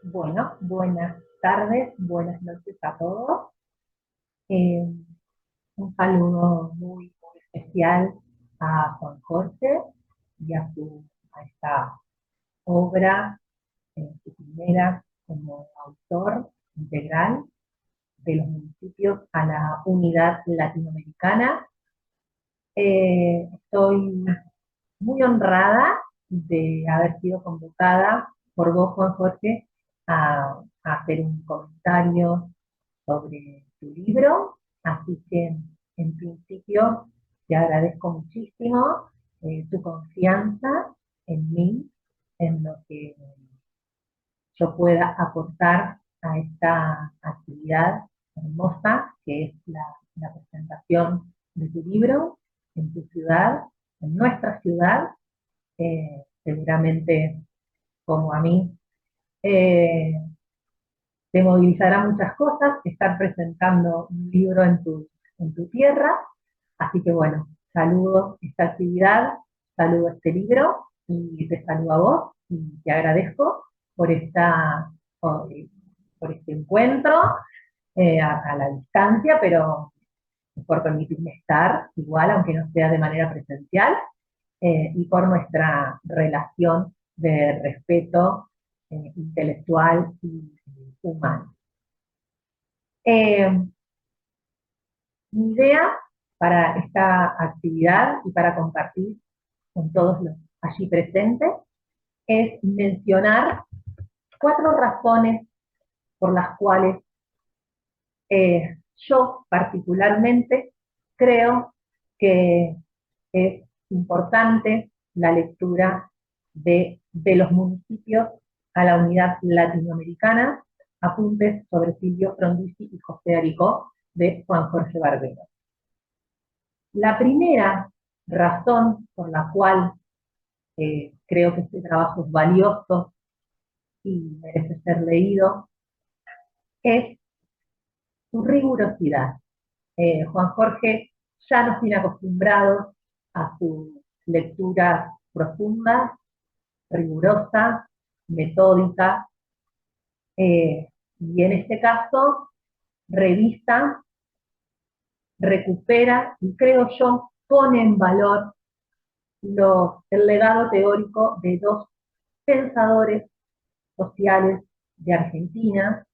Bueno, buenas tardes, buenas noches a todos. Eh, un saludo muy especial a Juan Jorge y a esta obra, su primera como autor integral de los municipios a la unidad latinoamericana. Estoy muy honrada de haber sido convocada por vos, Juan Jorge, a hacer un comentario sobre tu libro, así que en principio te agradezco muchísimo tu confianza en mí, en lo que yo pueda aportar a esta actividad hermosa que es la presentación de tu libro en tu ciudad, en nuestra ciudad, seguramente como a mí. Eh, Te movilizará muchas cosas, estar presentando un libro en tu tierra, así que bueno, saludo esta actividad, saludo este libro y te saludo a vos y te agradezco por, por, por este encuentro a la distancia, pero por permitirme estar igual, aunque no sea de manera presencial, y por nuestra relación de respeto intelectual y humano. Eh, Mi idea para esta actividad y para compartir con todos los allí presentes es mencionar 4 razones por las cuales yo particularmente creo que es importante la lectura de los municipios a la unidad latinoamericana, apuntes sobre Silvio Frondizi y José Aricó, de Juan Jorge Barbero. La primera razón por la cual creo que este trabajo es valioso y merece ser leído es su rigurosidad. Juan Jorge ya nos tiene acostumbrados a su lectura profunda, rigurosa, metódica, y en este caso revisa, recupera y creo yo pone en valor el legado teórico de 2 pensadores sociales de Argentina,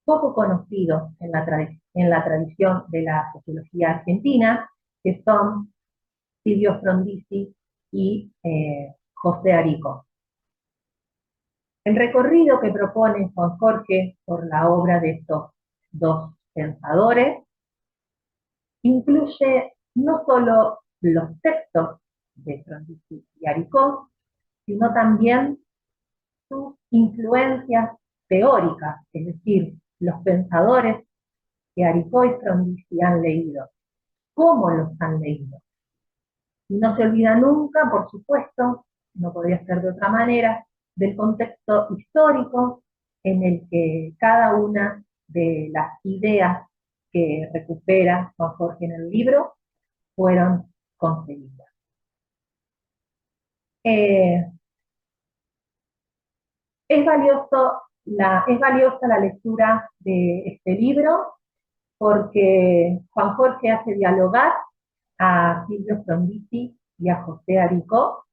poco conocidos en la tradición de la sociología argentina, que son Silvio Frondizi y José Aricó. El recorrido que propone Juan Jorge por la obra de estos 2 pensadores incluye no solo los textos de Frondizi y Aricó, sino también sus influencias teóricas, es decir, los pensadores que Aricó y Frondizi han leído, cómo los han leído. Y no se olvida nunca, por supuesto, no podría ser de otra manera, del contexto histórico en el que cada una de las ideas que recupera Juan Jorge en el libro fueron concebidas. Eh, es valiosa la lectura de este libro porque Juan Jorge hace dialogar a Silvio Frondizi y a José Aricó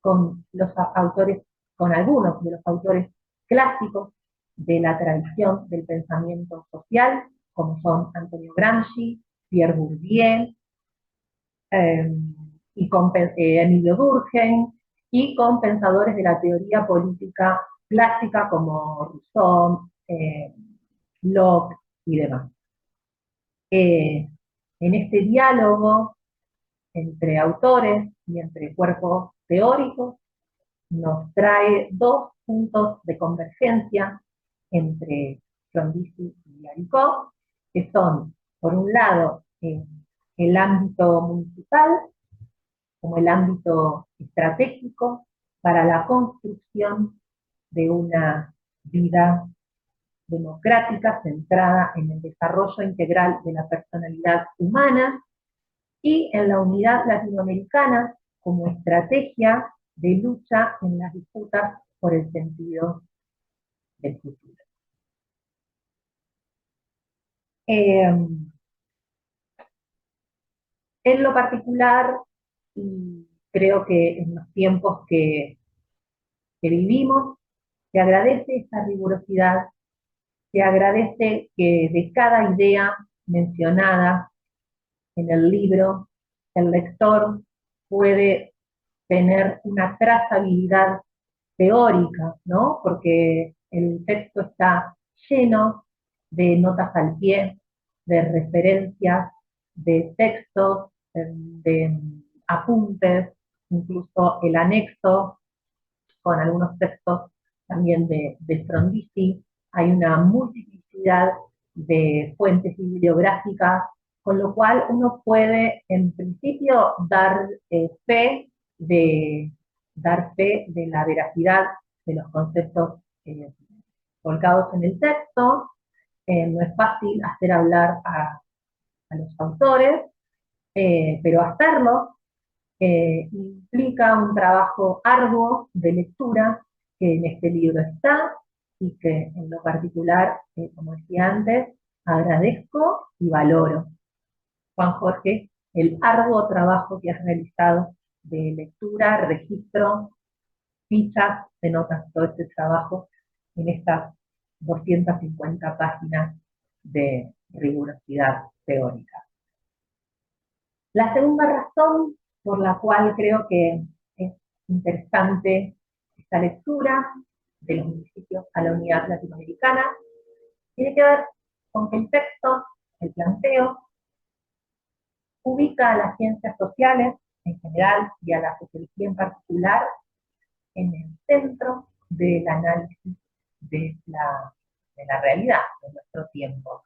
con los autores, con algunos de los autores clásicos de la tradición del pensamiento social, como son Antonio Gramsci, Pierre Bourdieu, eh, y con Emilio Durkheim, y con pensadores de la teoría política clásica como Rousseau, Locke y demás. En este diálogo entre autores y entre cuerpos teóricos nos trae 2 puntos de convergencia entre Frondizi y Aricó, que son, por un lado, el ámbito municipal como el ámbito estratégico para la construcción de una vida democrática centrada en el desarrollo integral de la personalidad humana, y en la unidad latinoamericana como estrategia de lucha en las disputas por el sentido del futuro. Eh, en lo particular, y creo que en los tiempos que vivimos, se agradece esta rigurosidad, se agradece que de cada idea mencionada en el libro, el lector puede tener una trazabilidad teórica, ¿no? Porque el texto está lleno de notas al pie, de referencias, de textos, de apuntes, incluso el anexo con algunos textos también de Frondizi. Hay una multiplicidad de fuentes bibliográficas, con lo cual uno puede, en principio, de, dar fe de la veracidad de los conceptos volcados en el texto. No es fácil hacer hablar a los autores, pero hacerlo implica un trabajo arduo de lectura que en este libro está y que en lo particular, como decía antes, agradezco y valoro. Juan Jorge, el arduo trabajo que has realizado de lectura, registro, fichas de notas, todo este trabajo en estas 250 páginas de rigurosidad teórica. La segunda razón por la cual creo que es interesante esta lectura de los municipios a la unidad latinoamericana tiene que ver con que el texto, el planteo, ubica a las ciencias sociales en general y a la sociología en particular en el centro del análisis de la realidad de nuestro tiempo.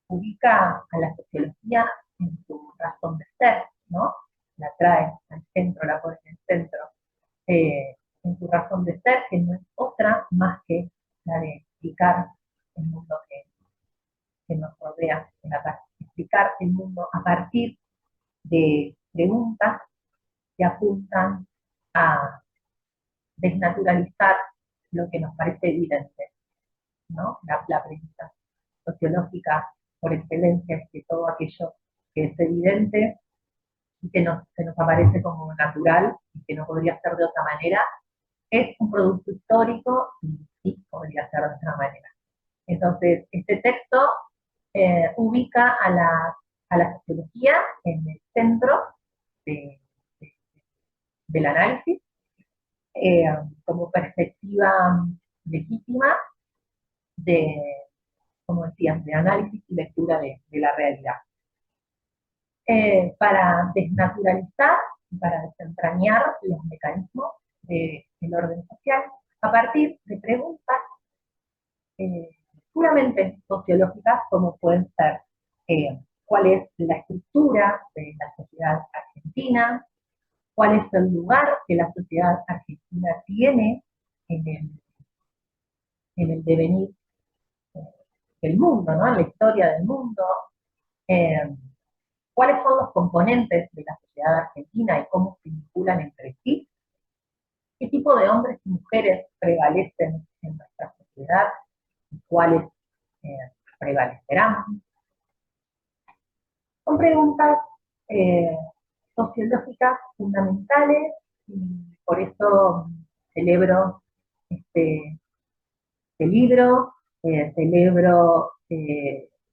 Ubica a la sociología en su razón de ser, ¿no? La trae al centro, la pone en el centro, en su razón de ser, que no es otra más que la de explicar el mundo que nos rodea, explicar el mundo a partir de preguntas que apuntan a desnaturalizar lo que nos parece evidente, ¿no? La premisa sociológica por excelencia es que todo aquello que es evidente y que nos aparece como natural y que no podría ser de otra manera, es un producto histórico y sí podría ser de otra manera. Entonces, este texto ubica a la sociología en el centro de, de, del análisis, eh, como perspectiva legítima de, como decías, de análisis y lectura de la realidad. Para desnaturalizar y para desentrañar los mecanismos del orden social a partir de preguntas eh, puramente sociológicas, como pueden ser cuál es la estructura de la sociedad argentina, cuál es el lugar que la sociedad argentina tiene en el devenir del mundo, ¿no? En la historia del mundo, eh, cuáles son los componentes de la sociedad argentina y cómo se vinculan entre sí, qué tipo de hombres y mujeres prevalecen en nuestra sociedad y cuáles eh, prevalecerán. Son preguntas eh, sociológicas fundamentales y por eso celebro este libro, celebro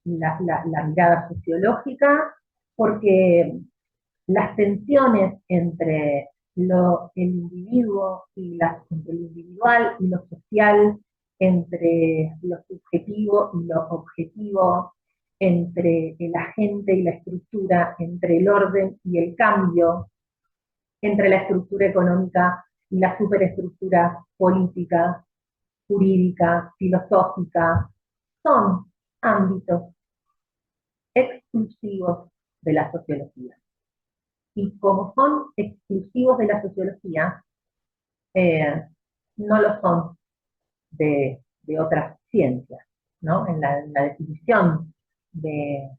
la mirada sociológica, porque las tensiones entre el individuo entre lo individual y lo social, entre lo subjetivo y lo objetivo, entre el agente y la estructura, entre el orden y el cambio, entre la estructura económica y la superestructura política, jurídica, filosófica, son ámbitos exclusivos de la sociología. Y como son exclusivos de la sociología, no lo son de otras ciencias, ¿no? En la definición de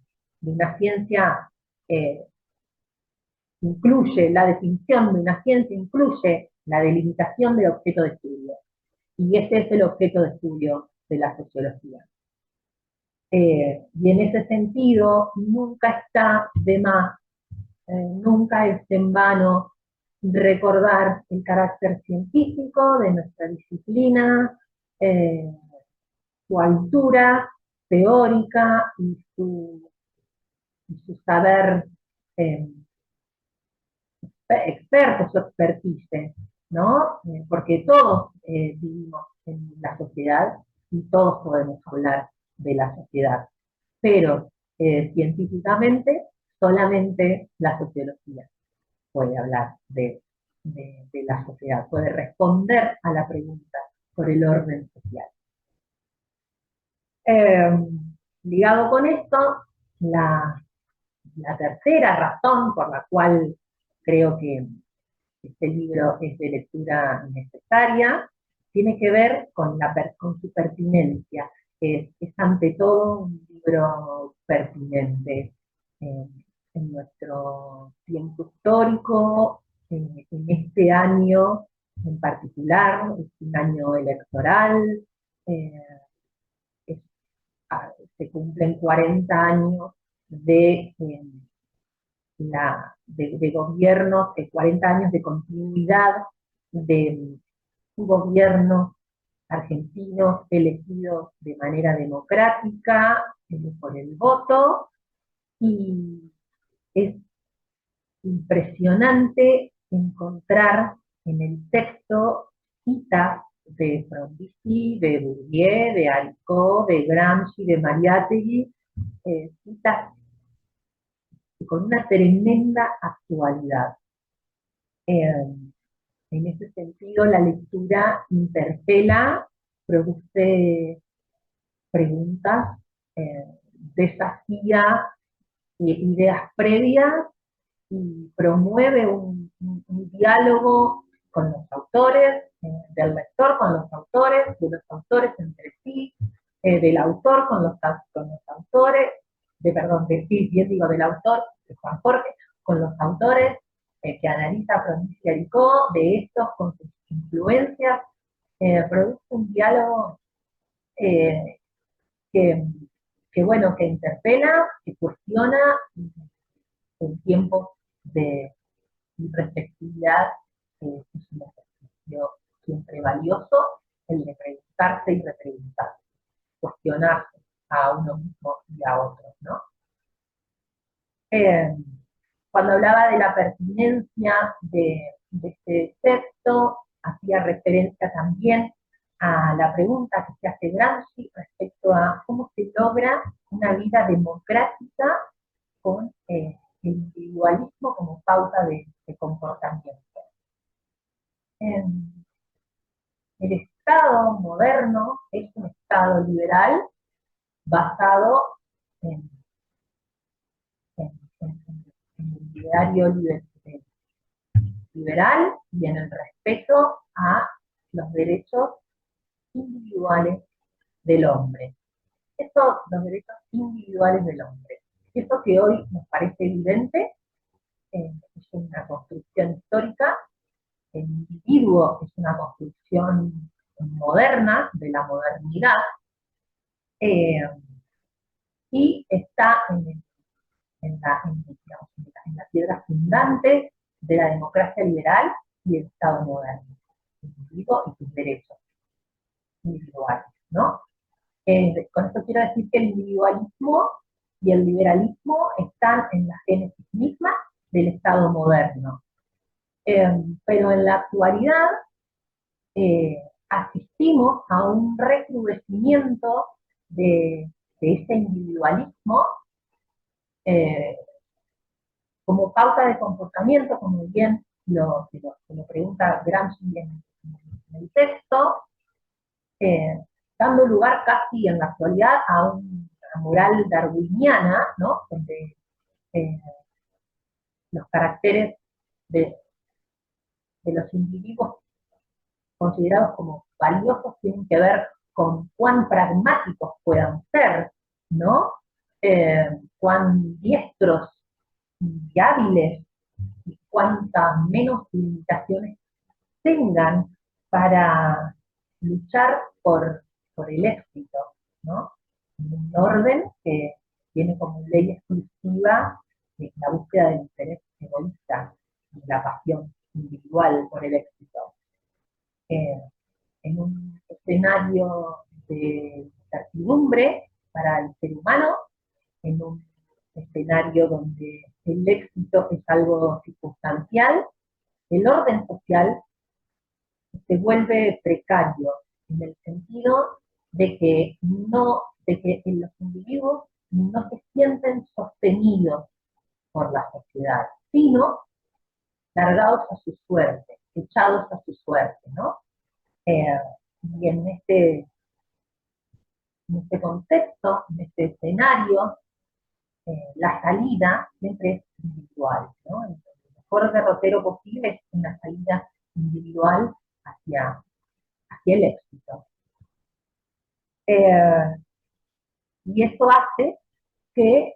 una ciencia la definición de una ciencia incluye la delimitación del objeto de estudio. y ese es el objeto de estudio de la sociología. Y en ese sentido, nunca está de más, nunca es en vano recordar el carácter científico de nuestra disciplina, eh, su altura teórica y su saber eh, experto, su expertise, ¿no? Porque todos vivimos en la sociedad y todos podemos hablar de la sociedad, pero científicamente solamente la sociología puede hablar de la sociedad, puede responder a la pregunta por el orden social. Eh, Ligado con esto, la, la tercera razón por la cual creo que este libro es de lectura necesaria tiene que ver con su pertinencia. Es ante todo un libro pertinente eh, en nuestro tiempo histórico, en este año en particular, es un año electoral, eh, es, se cumplen 40 años de gobiernos, 40 años de continuidad de gobiernos argentinos elegidos de manera democrática, por el voto, y es impresionante encontrar en el texto citas de Frondizi, de Bourdieu, de Aricó, de Gramsci, de Mariátegui, citas con una tremenda actualidad. En ese sentido, la lectura interpela, produce preguntas, desafía ideas previas y promueve un diálogo con los autores, del lector con los autores, de los autores entre sí, del autor con los autores, perdón, sí, bien digo, del autor, de Juan Jorge, con los autores, que analiza Frondizi y Aricó, de estos con sus influencias, produce un diálogo eh, que, bueno, que interpela, que cuestiona en tiempos de irrespectividad, es un ejercicio siempre valioso, el de preguntarse y repreguntarse, cuestionarse a uno mismo y a otros, ¿no? Eh, Cuando hablaba de la pertinencia de este texto, hacía referencia también a la pregunta que se hace Gramsci respecto a cómo se logra una vida democrática con el individualismo como pauta de comportamiento. El Estado moderno es un Estado liberal basado en, en, en el ideario liberal y en el respeto a los derechos individuales del hombre. Estos, los derechos individuales del hombre. Esto que hoy nos parece evidente, es una construcción histórica, el individuo es una construcción moderna, de la modernidad, eh, y está en la piedra fundante de la democracia liberal y el Estado moderno, el individuo y sus derechos individuales, ¿no? Con esto quiero decir que el individualismo y el liberalismo están en la génesis misma del Estado moderno. Pero en la actualidad asistimos a un recrudecimiento de ese individualismo eh, como pauta de comportamiento, como bien lo pregunta Gramsci en el texto, dando lugar casi en la actualidad a una moral darwiniana, ¿no? Donde eh, los caracteres de, de los individuos considerados como valiosos tienen que ver con cuán pragmáticos puedan ser, ¿no? Cuán diestros y hábiles y cuántas menos limitaciones tengan para luchar por el éxito, ¿no? En un orden que tiene como ley exclusiva la búsqueda del interés egoísta y la pasión individual por el éxito. Eh, en un escenario de incertidumbre para el ser humano, en un escenario donde el éxito es algo circunstancial, el orden social se vuelve precario en el sentido de que los individuos no se sienten sostenidos por la sociedad, sino largados a su suerte, echados a su suerte, ¿no? Eh, y en este contexto, en este escenario, la salida siempre es individual, ¿no? El mejor derrotero posible es una salida individual hacia el éxito. Eh, y eso hace que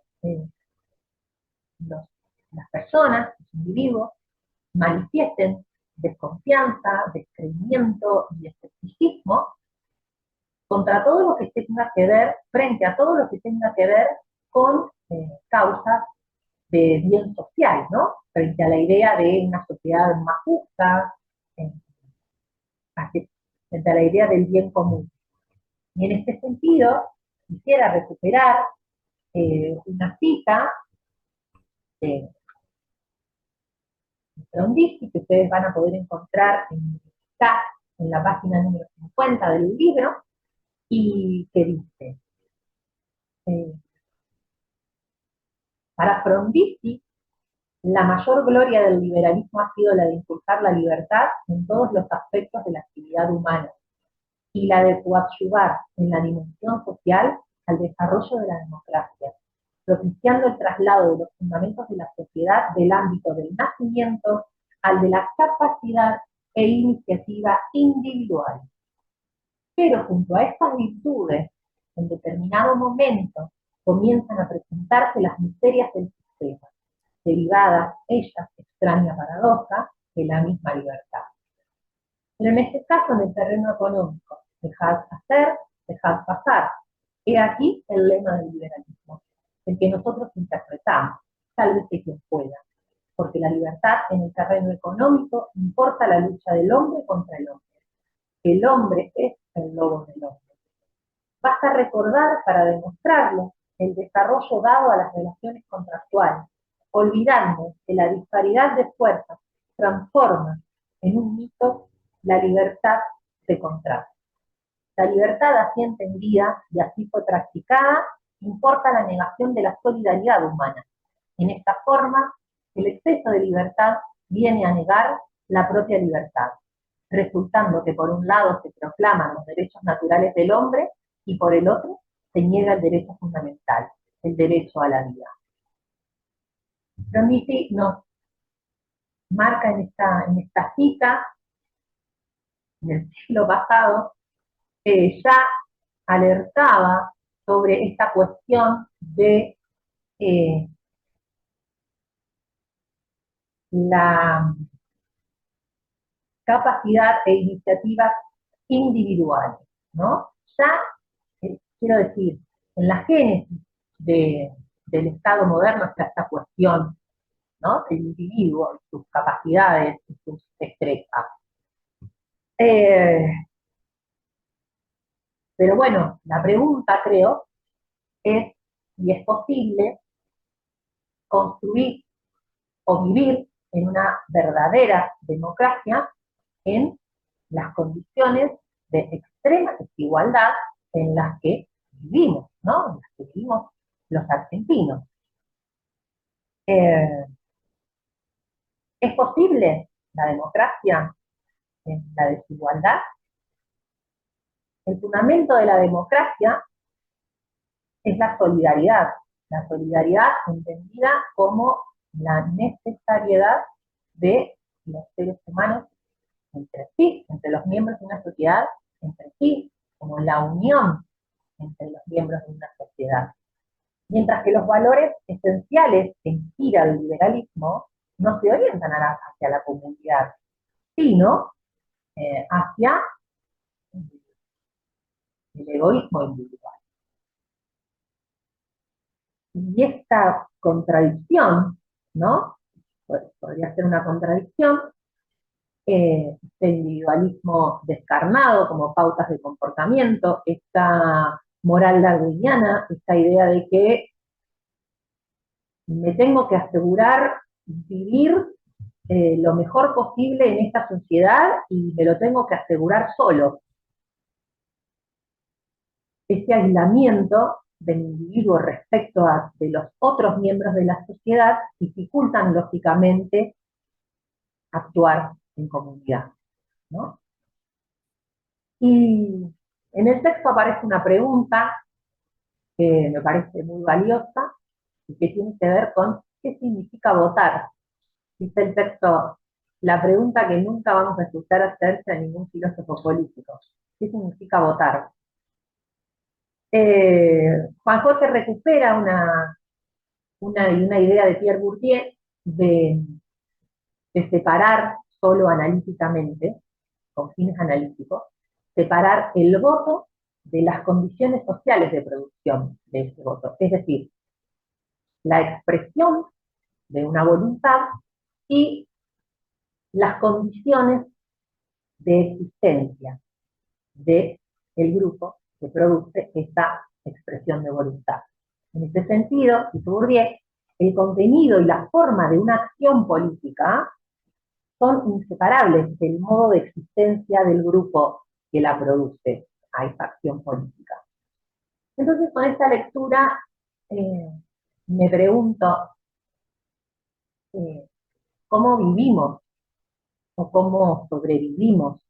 los, las personas, los individuos, manifiesten desconfianza, descreimiento y escepticismo contra todo lo que tenga que ver, frente a todo lo que tenga que ver con causas de bien social, ¿no? Frente a la idea de una sociedad más justa, eh, frente a la idea del bien común. Y en este sentido, quisiera recuperar una cita de Frondizi, que ustedes van a poder encontrar en la página número 50 del libro, y que dice, eh, para Frondizi, la mayor gloria del liberalismo ha sido la de impulsar la libertad en todos los aspectos de la actividad humana y la de coadyuvar en la dimensión social al desarrollo de la democracia, propiciando el traslado de los fundamentos de la sociedad del ámbito del nacimiento al de la capacidad e iniciativa individual. Pero junto a estas virtudes, en determinado momento comienzan a presentarse las miserias del sistema, derivadas, ellas, extraña paradoja, de la misma libertad. Pero en este caso, en el terreno económico, dejad hacer, dejad pasar. He aquí el lema del liberalismo, el que nosotros interpretamos, tal vez que quien pueda, porque la libertad en el terreno económico importa la lucha del hombre contra el hombre. El hombre es el lobo del hombre. Basta recordar para demostrarlo el desarrollo dado a las relaciones contractuales, olvidando que la disparidad de fuerzas transforma en un mito la libertad de contrato. La libertad así entendida y así fue practicada importa la negación de la solidaridad humana. En esta forma, el exceso de libertad viene a negar la propia libertad, resultando que por un lado se proclaman los derechos naturales del hombre y por el otro se niega el derecho fundamental, el derecho a la vida. Frondizi nos marca en esta cita, en el siglo pasado, ya alertaba sobre esta cuestión de la capacidad e iniciativas individuales, ¿no? Ya, quiero decir, en la génesis del Estado moderno está esta cuestión, ¿no? El individuo, sus capacidades y sus destrezas. Pero bueno, la pregunta, creo, es si es posible construir o vivir en una verdadera democracia en las condiciones de extrema desigualdad en las que vivimos, ¿no? En las que vivimos los argentinos. ¿Es posible la democracia en la desigualdad? El fundamento de la democracia es la solidaridad entendida como la necesariedad de los seres humanos entre sí, entre los miembros de una sociedad, entre sí, como la unión entre los miembros de una sociedad. Mientras que los valores esenciales que inspira el liberalismo no se orientan hacia la comunidad, sino hacia el egoísmo individual. Y esta contradicción, ¿no? Podría ser una contradicción, este individualismo descarnado como pautas de comportamiento, esta moral darwiniana, esta idea de que me tengo que asegurar vivir lo mejor posible en esta sociedad y me lo tengo que asegurar solo. Ese aislamiento del individuo respecto de los otros miembros de la sociedad dificultan lógicamente actuar en comunidad, ¿no? Y en el texto aparece una pregunta que me parece muy valiosa y que tiene que ver con qué significa votar. Dice el texto, la pregunta que nunca vamos a escuchar hacerse a ningún filósofo político. ¿Qué significa votar? Juan Jorge recupera una idea de Pierre Bourdieu de separar solo analíticamente, con fines analíticos, separar el voto de las condiciones sociales de producción de ese voto. Es decir, la expresión de una voluntad y las condiciones de existencia del grupo que produce esta expresión de voluntad. En este sentido, dice Bourdieu, el contenido y la forma de una acción política son inseparables del modo de existencia del grupo que la produce a esa acción política. Entonces, con esta lectura eh, me pregunto cómo vivimos o cómo sobrevivimos,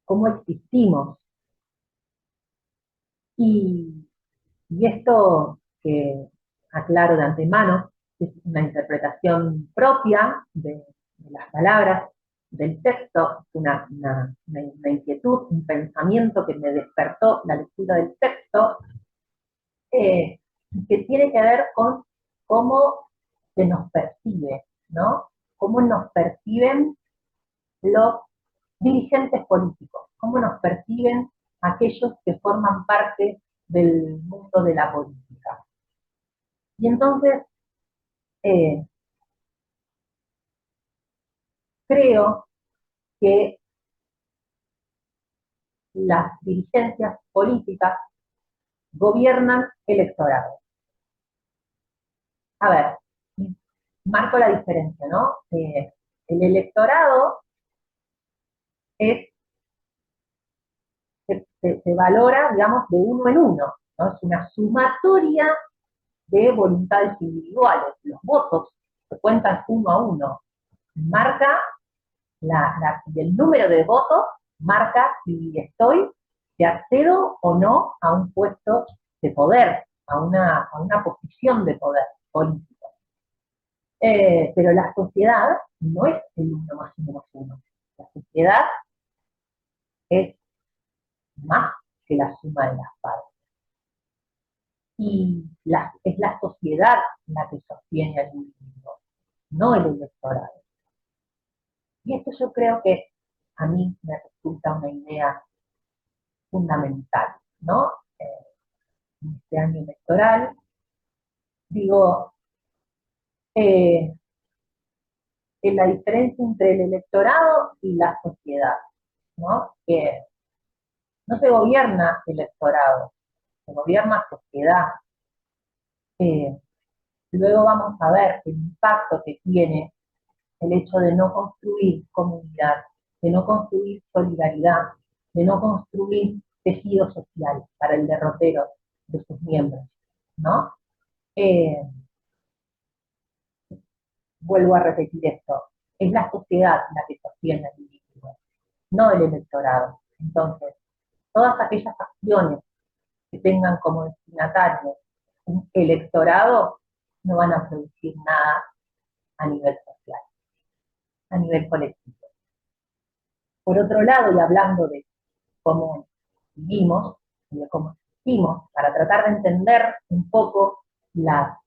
cómo existimos. Y, y esto que aclaro de antemano es una interpretación propia de las palabras del texto, una inquietud, un pensamiento que me despertó la lectura del texto, que tiene que ver con cómo se nos percibe, ¿no? Cómo nos perciben los dirigentes políticos, cómo nos perciben aquellos que forman parte del mundo de la política. Y entonces, eh, creo que las dirigencias políticas gobiernan electorados. A ver, marco la diferencia, ¿no? El electorado es, se valora, digamos, de uno en uno, ¿no? Es una sumatoria de voluntades individuales. Los votos se cuentan uno a uno. Marca el número de votos, marca si accedo o no a un puesto de poder, a una posición de poder político. Pero la sociedad no es el uno más uno más uno. La sociedad es más que la suma de las partes. Y es la sociedad la que sostiene al individuo, no el electorado. Y esto yo creo que a mí me resulta una idea fundamental, ¿no? En este año electoral, digo, eh, en la diferencia entre el electorado y la sociedad, ¿no? Que no se gobierna electorado, se gobierna sociedad. Eh, Luego vamos a ver el impacto que tiene el hecho de no construir comunidad, de no construir solidaridad, de no construir tejido social para el derrotero de sus miembros, ¿no? Eh, Vuelvo a repetir esto, es la sociedad la que sostiene al individuo, no el electorado. Entonces, todas aquellas acciones que tengan como destinatario un electorado no van a producir nada a nivel social, a nivel colectivo. Por otro lado, y hablando de cómo vivimos y de cómo existimos, para tratar de entender un poco las,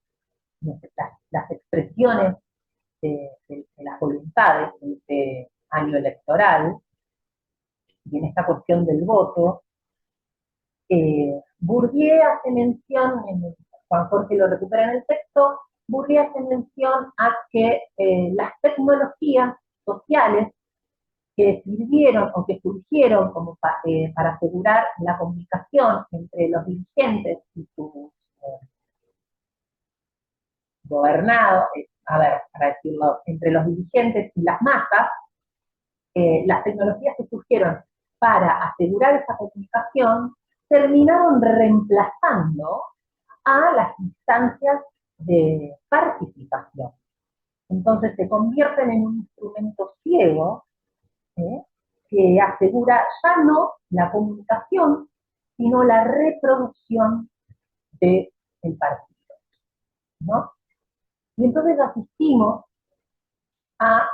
las expresiones de las voluntades en este año electoral y en esta cuestión del voto, Bourdieu hace mención, Juan Jorge lo recupera en el texto, Bourdieu hace mención a que las tecnologías sociales que sirvieron o que surgieron como para asegurar la comunicación entre los dirigentes y sus gobernados, a ver, para decirlo, entre los dirigentes y las masas, las tecnologías que surgieron para asegurar esa comunicación terminaron reemplazando a las instancias de participación. Entonces se convierten en un instrumento ciego, ¿eh? Que asegura ya no la comunicación, sino la reproducción del partido, ¿no? Y entonces asistimos a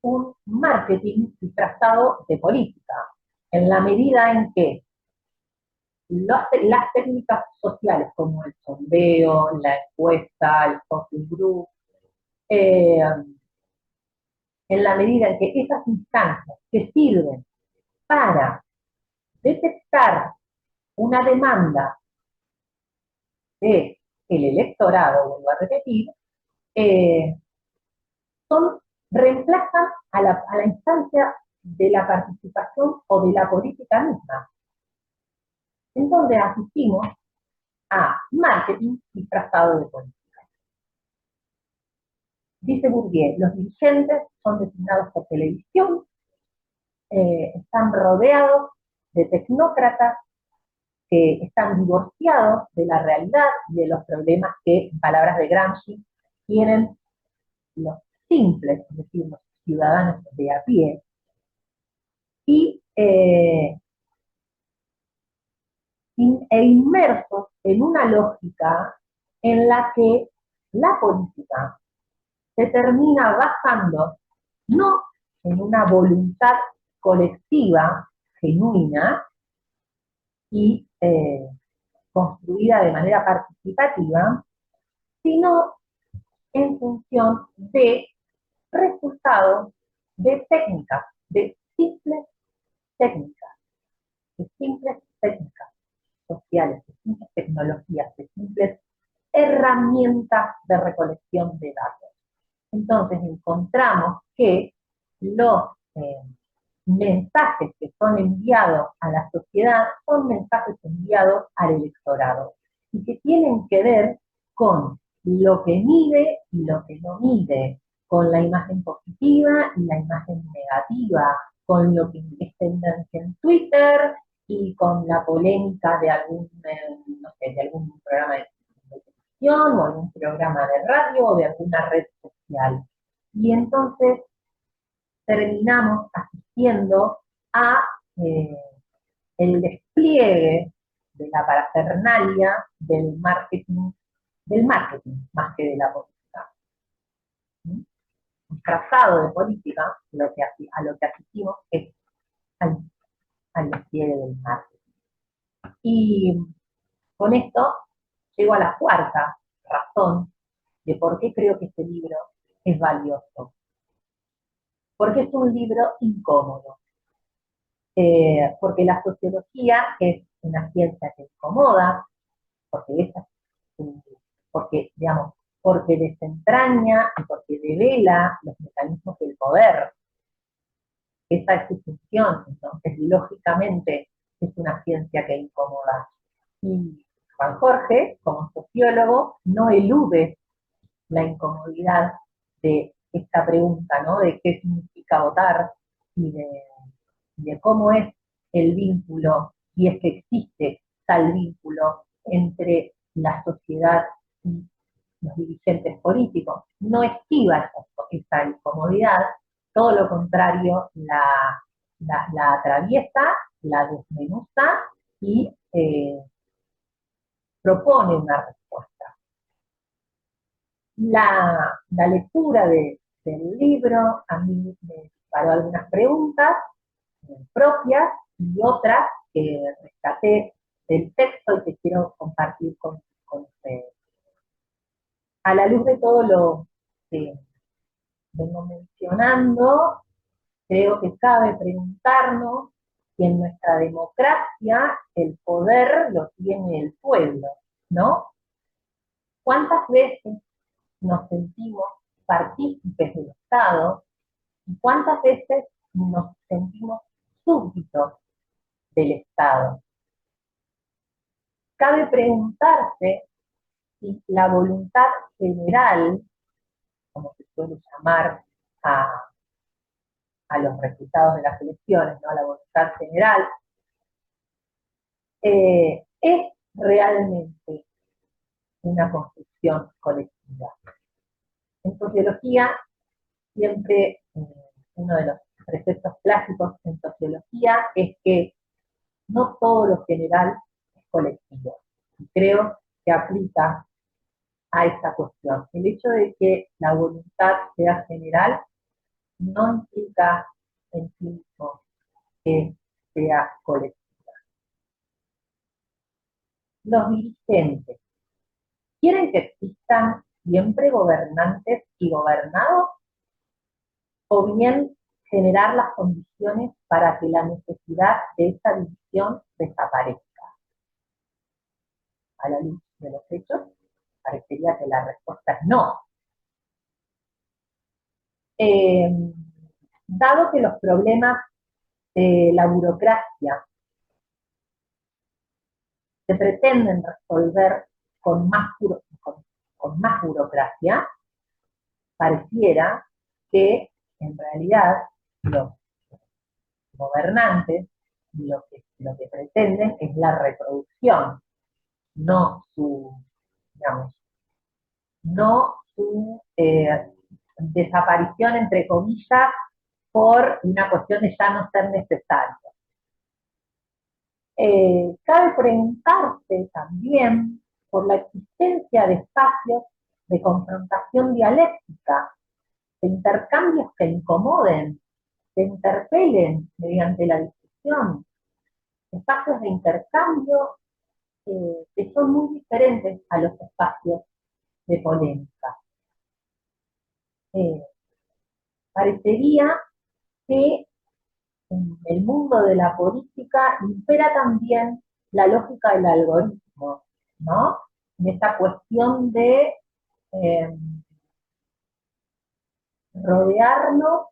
un marketing disfrazado de política, en la medida en que las técnicas sociales como el sondeo, la encuesta, el focus group, eh, en la medida en que esas instancias que sirven para detectar una demanda del electorado, vuelvo a repetir, eh, son, reemplazan a la instancia de la participación o de la política misma. Entonces asistimos a marketing disfrazado de política. Dice Bourdieu, los dirigentes son designados por televisión, están rodeados de tecnócratas que están divorciados de la realidad y de los problemas que, en palabras de Gramsci, tienen los simples, es decir, los ciudadanos de a pie, y inmersos en una lógica en la que la política se termina basando no en una voluntad colectiva, genuina y construida de manera participativa, sino en función de resultados de técnicas, de simples técnicas, de simples técnicas sociales, de simples tecnologías, de simples herramientas de recolección de datos. Entonces encontramos que los mensajes que son enviados a la sociedad son mensajes enviados al electorado y que tienen que ver con lo que mide y lo que no mide, con la imagen positiva y la imagen negativa, con lo que es tendencia en Twitter y con la polémica de algún, no sé, de algún programa de televisión o algún programa de radio o de alguna red social. Y entonces terminamos asistiendo a el despliegue de la parafernalia del marketing más que de la política. Un trazado de política, a lo que asistimos es al despliegue del marketing. Y con esto llego a la cuarta razón de por qué creo que este libro es valioso. Porque es un libro incómodo. Porque la sociología es una ciencia que incomoda, porque, porque, digamos, porque desentraña y porque devela los mecanismos del poder. Esa es su función, entonces, lógicamente, es una ciencia que incomoda. Y Juan Jorge, como sociólogo, no elude la incomodidad de esta pregunta, ¿no? De qué significa votar y de cómo es el vínculo, y es que existe tal vínculo entre la sociedad y los dirigentes políticos. No esquiva esa incomodidad, todo lo contrario, la atraviesa, la desmenuza y propone una respuesta. La lectura del libro a mí me disparó algunas preguntas propias y otras que rescaté del texto y que quiero compartir con ustedes. A la luz de todo lo que vengo mencionando, creo que cabe preguntarnos y en nuestra democracia el poder lo tiene el pueblo, ¿no? ¿Cuántas veces nos sentimos partícipes del Estado y cuántas veces nos sentimos súbditos del Estado? Cabe preguntarse si la voluntad general, como se suele llamar a, a los resultados de las elecciones, ¿no? La voluntad general, es realmente una construcción colectiva. En sociología, siempre uno de los preceptos clásicos en sociología es que no todo lo general es colectivo. Y creo que aplica a esta cuestión. El hecho de que la voluntad sea general no implica en sí mismo que sea colectiva. Los dirigentes quieren que existan siempre gobernantes y gobernados, o bien generar las condiciones para que la necesidad de esta división desaparezca. A la luz de los hechos, parecería que la respuesta es no. Eh, Dado que los problemas de la burocracia se pretenden resolver con más burocracia, pareciera que en realidad los gobernantes lo que pretenden es la reproducción, no su, digamos, no su desaparición, entre comillas, por una cuestión de ya no ser necesario. Cabe preguntarse también por la existencia de espacios de confrontación dialéctica, de intercambios que incomoden, que interpelen mediante la discusión, espacios de intercambio que son muy diferentes a los espacios de polémica. Parecería que en el mundo de la política impera también la lógica del algoritmo, ¿no? En esta cuestión de rodearnos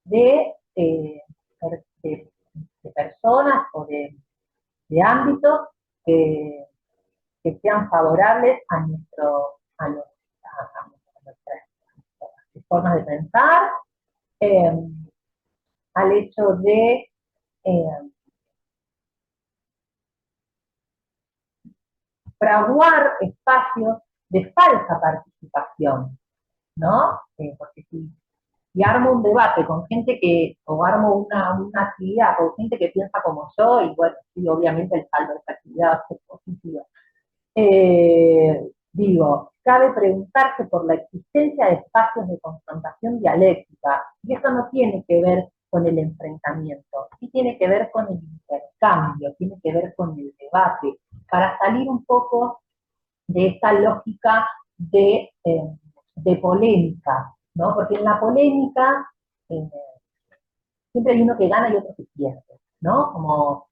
de, de, de personas o de ámbitos que sean favorables a, nuestras formas de pensar, al hecho de fraguar espacios de falsa participación, ¿no? Porque si armo un debate con gente o armo una actividad con gente que piensa como yo, y bueno, sí, obviamente el saldo de esa actividad va a ser positivo. Digo, cabe preguntarse por la existencia de espacios de confrontación dialéctica, y eso no tiene que ver con el enfrentamiento, sí tiene que ver con el intercambio, tiene que ver con el debate, para salir un poco de esta lógica de polémica, ¿no? Porque en la polémica siempre hay uno que gana y otro que pierde, ¿no? Como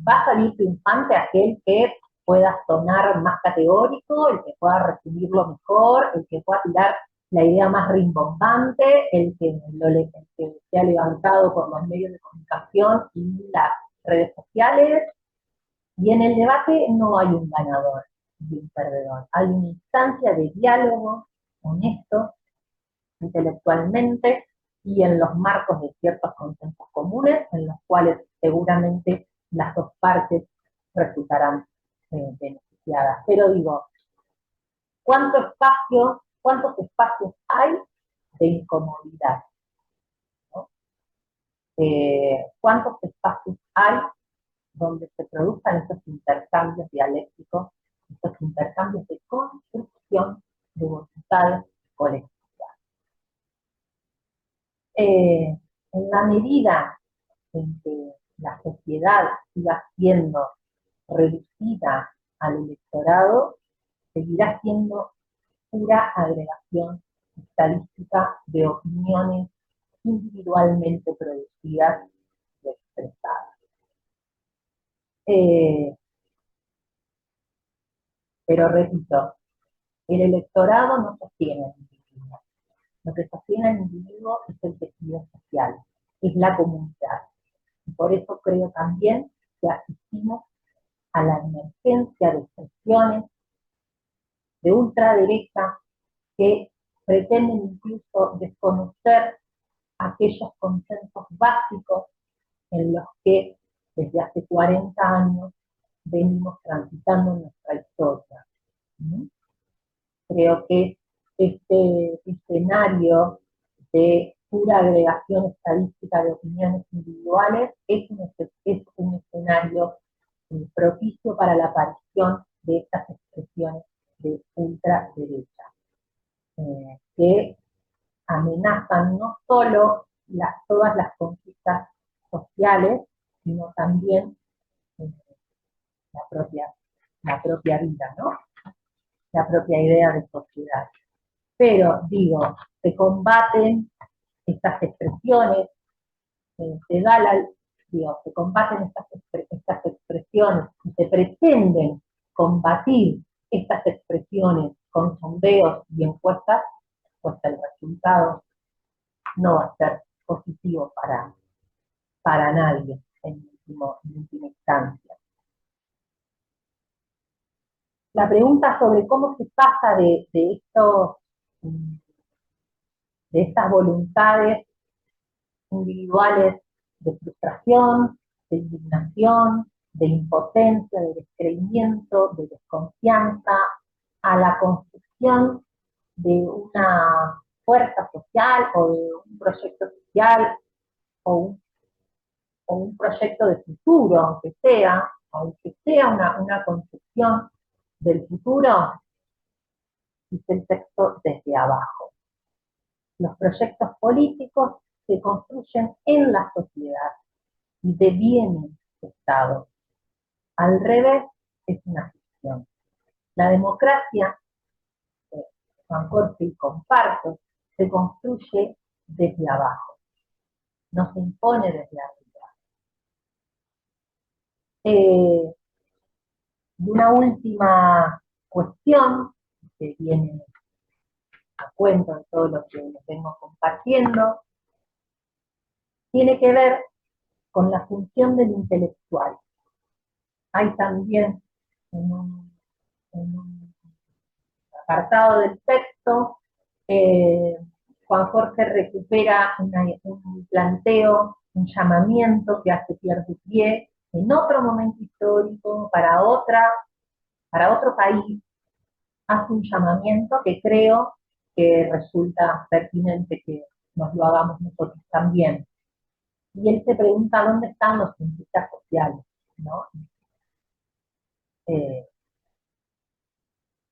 va a salir triunfante aquel que pueda sonar más categórico, el que pueda resumirlo mejor, el que pueda tirar la idea más rimbombante, el que se ha levantado por los medios de comunicación y las redes sociales. Y en el debate no hay un ganador y un perdedor. Hay una instancia de diálogo honesto, intelectualmente, y en los marcos de ciertos consensos comunes, en los cuales seguramente las dos partes resultarán beneficiadas. Pero digo, ¿cuántos espacios hay de incomodidad? ¿No? ¿Cuántos espacios hay donde se produzcan estos intercambios dialécticos, estos intercambios de construcción de voluntades colectivas? En la medida en que la sociedad siga siendo reducida al electorado, seguirá siendo pura agregación estadística de opiniones individualmente producidas expresada. Eh, pero repito, el electorado no sostiene al individuo. Lo que sostiene al individuo es el tejido social, es la comunidad. Y por eso creo también que asistimos a la emergencia de expresiones de ultraderecha que pretenden incluso desconocer aquellos consensos básicos en los que desde hace 40 años venimos transitando nuestra historia. ¿Mm? Creo que este escenario de pura agregación estadística de opiniones individuales es un escenario propicio para la aparición de estas expresiones de ultraderecha, que amenazan no solo todas las conquistas sociales, sino también eh, la, propia, la propia vida, ¿no? La propia idea de sociedad. Pero, digo, se combaten estas expresiones, se da la, digo, se combaten estas expresiones y se pretenden combatir estas expresiones con sondeos y encuestas, pues el resultado no va a ser positivo para nadie en última instancia. La pregunta sobre cómo se pasa de estas voluntades individuales de frustración, de indignación, de impotencia, de descreimiento, de desconfianza, a la construcción de una fuerza social o de un proyecto social o un proyecto de futuro, aunque sea una concepción del futuro, dice el texto, desde abajo. Los proyectos políticos se construyen en la sociedad y devienen Estado. Al revés, es una ficción. La democracia, Juan Jorge y comparto, se construye desde abajo, no se impone desde arriba. Y una última cuestión que viene a cuento de todo lo que les vengo compartiendo, tiene que ver con la función del intelectual. Hay también en un apartado del texto, Juan Jorge recupera un planteo, un llamamiento que hace Pierre Bourdieu en otro momento histórico, para otro país, hace un llamamiento que creo que resulta pertinente que nos lo hagamos nosotros también. Y él se pregunta dónde están los cientistas sociales, ¿no?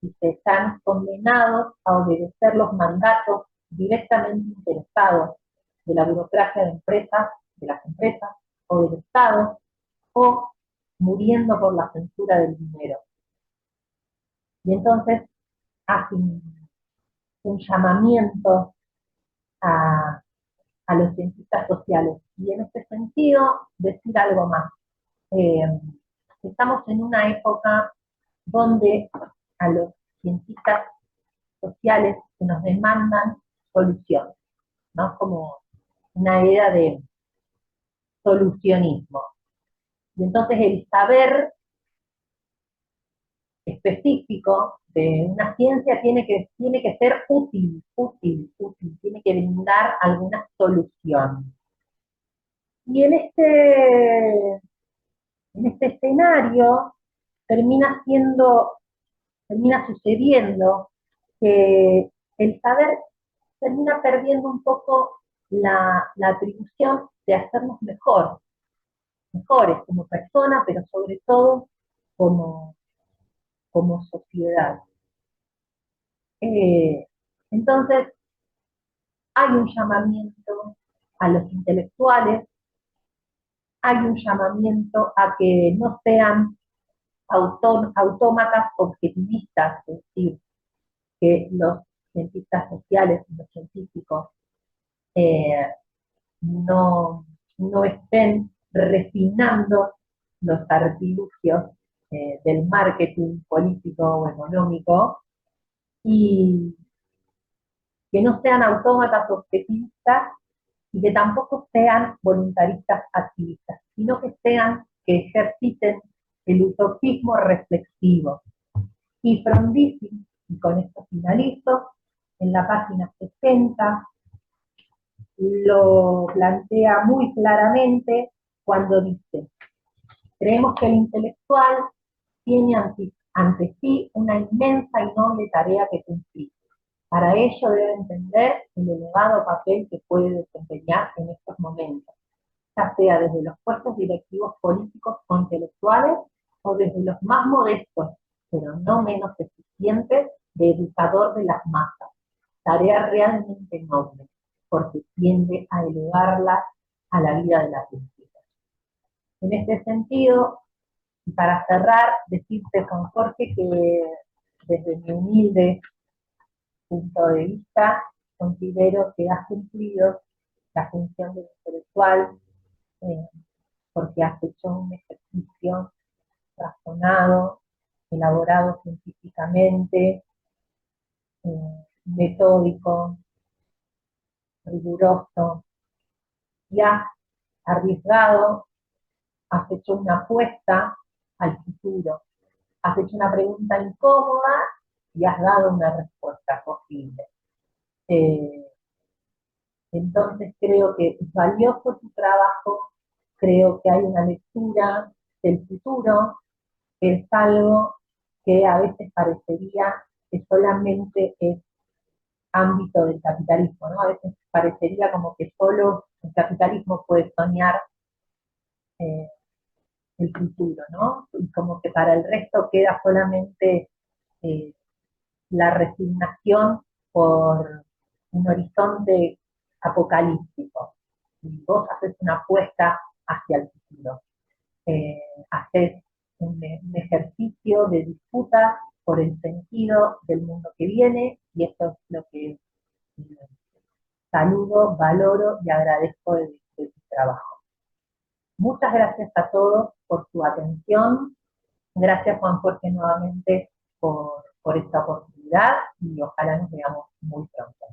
Y se están condenados a obedecer los mandatos directamente interesados de la burocracia de las empresas o del Estado, o muriendo por la censura del dinero. Y entonces hace un llamamiento a, a los cientistas sociales. Y en este sentido, decir algo más. Eh, Estamos en una época donde a los cientistas sociales se nos demandan soluciones, ¿no? Como una idea de solucionismo. Y entonces el saber específico de una ciencia tiene que ser útil, tiene que brindar alguna solución. Y en este escenario termina sucediendo que el saber termina perdiendo un poco la atribución de hacernos mejores como personas, pero sobre todo como, como sociedad. Eh, entonces, hay un llamamiento a los intelectuales, hay un llamamiento a que no sean autómatas objetivistas, es decir, que los cientistas sociales, los científicos, no estén refinando los artilugios del marketing político o económico, y que no sean autómatas objetivistas y que tampoco sean voluntaristas activistas, sino que ejerciten el utopismo reflexivo. Y Frondizi, y con esto finalizo, en la página 60 lo plantea muy claramente cuando dice: creemos que el intelectual tiene ante sí una inmensa y noble tarea que cumplir. Para ello debe entender el elevado papel que puede desempeñar en estos momentos, ya sea desde los puestos directivos políticos o intelectuales o desde los más modestos, pero no menos eficientes, de educador de las masas. Tarea realmente noble, porque tiende a elevarlas a la vida de la cultura. En este sentido, y para cerrar, decirte, Juan Jorge, que desde mi humilde punto de vista, considero que has cumplido la función del intelectual, eh, porque has hecho un ejercicio razonado, elaborado científicamente, metódico, riguroso, y has arriesgado, has hecho una apuesta al futuro, has hecho una pregunta incómoda y has dado una respuesta posible. Eh, entonces creo que es valioso tu trabajo, creo que hay una lectura del futuro, que es algo que a veces parecería que solamente es ámbito del capitalismo, ¿no? A veces parecería como que solo el capitalismo puede soñar eh, el futuro, ¿no? Y como que para el resto queda solamente eh, la resignación por un horizonte apocalíptico. Y vos haces una apuesta hacia el futuro. Haces un ejercicio de disputa por el sentido del mundo que viene, y esto es lo que saludo, valoro y agradezco de tu trabajo. Muchas gracias a todos por su atención. Gracias, Juan Jorge, nuevamente por esta oportunidad, y ojalá nos veamos muy pronto.